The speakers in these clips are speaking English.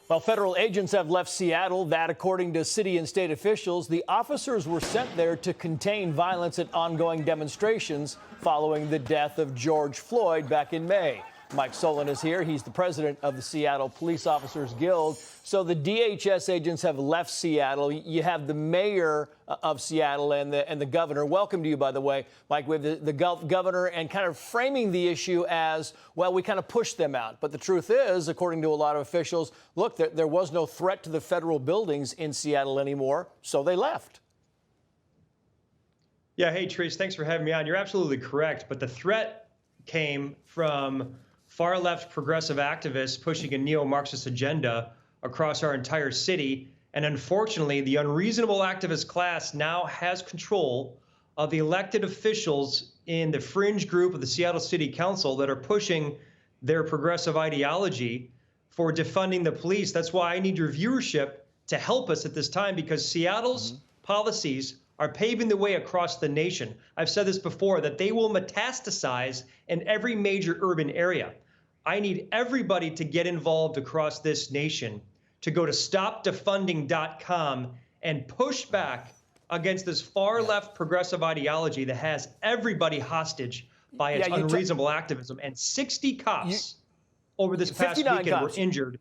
Well, federal agents have left Seattle. That, according to city and state officials, the officers were sent there to contain violence at ongoing demonstrations following the death of George Floyd back in May. Mike Solan is here. He's the president of the Seattle Police Officers Guild. So the DHS agents have left Seattle. You have the mayor of Seattle and the governor. Welcome to you, by the way, Mike. We have the governor and kind of framing the issue as, well, we kind of pushed them out. But the truth is, according to a lot of officials, look, there was no threat to the federal buildings in Seattle anymore, so they left. Yeah, hey, Trace, thanks for having me on. You're absolutely correct. But the threat came from far-left progressive activists pushing a neo-Marxist agenda across our entire city. And unfortunately, the unreasonable activist class now has control of the elected officials in the fringe group of the Seattle City Council that are pushing their progressive ideology for defunding the police. That's why I need your viewership to help us at this time, because Seattle's policies are paving the way across the nation. I've said this before, that they will metastasize in every major urban area. I need everybody to get involved across this nation, to go to stopdefunding.com and push back against this far-left progressive ideology that has everybody hostage by its unreasonable activism. And 60 cops over this past weekend were injured.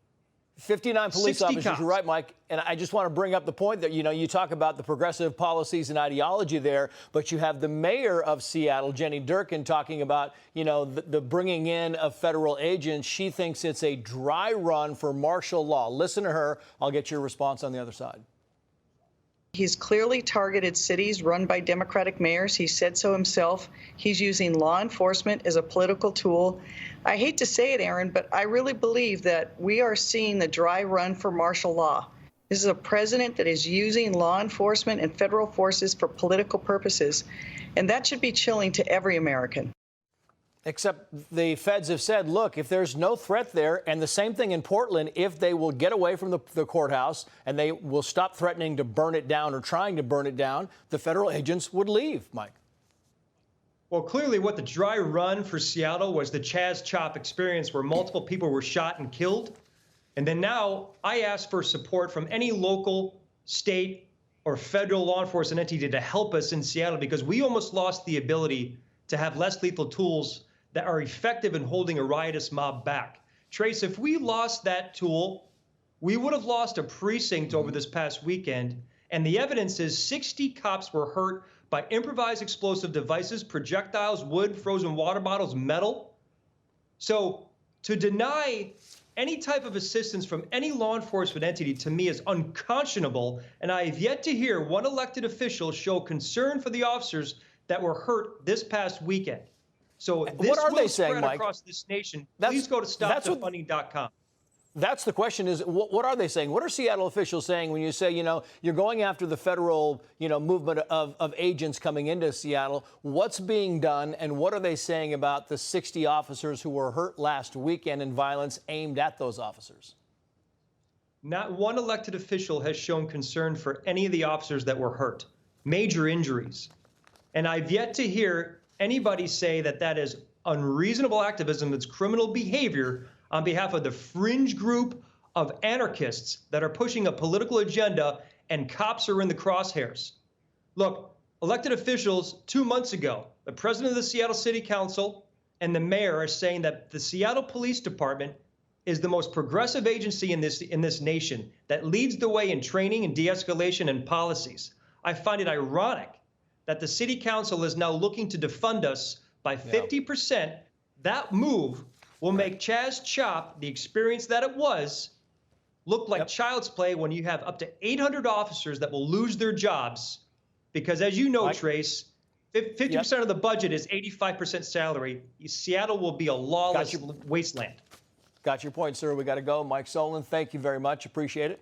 59 police officers, cops. You're right, Mike. And I just want to bring up the point that, you talk about the progressive policies and ideology there, but you have the mayor of Seattle, Jenny Durkin, talking about, the bringing in of federal agents. She thinks it's a dry run for martial law. Listen to her. I'll get your response on the other side. He's clearly targeted cities run by Democratic mayors. He said so himself. He's using law enforcement as a political tool. I hate to say it, Aaron, but I really believe that we are seeing the dry run for martial law. This is a president that is using law enforcement and federal forces for political purposes, and that should be chilling to every American. Except the feds have said, look, if there's no threat there, and the same thing in Portland, if they will get away from the courthouse and they will stop threatening to burn it down or trying to burn it down, the federal agents would leave, Mike. Well, clearly what the dry run for Seattle was the Chaz Chop experience, where multiple people were shot and killed. And then now I ask for support from any local, state, or federal law enforcement entity to help us in Seattle, because we almost lost the ability to have less lethal tools that are effective in holding a riotous mob back. Trace, if we lost that tool, we would have lost a precinct over this past weekend. And the evidence is 60 cops were hurt by improvised explosive devices, projectiles, wood, frozen water bottles, metal. So to deny any type of assistance from any law enforcement entity, to me, is unconscionable. And I have yet to hear one elected official show concern for the officers that were hurt this past weekend. So this what are will they spread saying, Mike? across this nation. Please go to stopdefunding.com. That's the question, is what are they saying? What are Seattle officials saying when you say, you're going after the federal, movement of agents coming into Seattle? What's being done, and what are they saying about the 60 officers who were hurt last weekend in violence aimed at those officers? Not one elected official has shown concern for any of the officers that were hurt. Major injuries. And I've yet to hear anybody say that that is unreasonable activism, that's criminal behavior on behalf of the fringe group of anarchists that are pushing a political agenda, and cops are in the crosshairs. Look, elected officials 2 months ago, the president of the Seattle City Council and the mayor are saying that the Seattle Police Department is the most progressive agency in this nation, that leads the way in training and de-escalation and policies. I find it ironic that the city council is now looking to defund us by 50%. That move will make Chaz Chop, the experience that it was, look like child's play when you have up to 800 officers that will lose their jobs. Because as you know, Trace, 50% of the budget is 85% salary. Seattle will be a lawless wasteland. Got your point, sir. We got to go. Mike Solan, thank you very much. Appreciate it.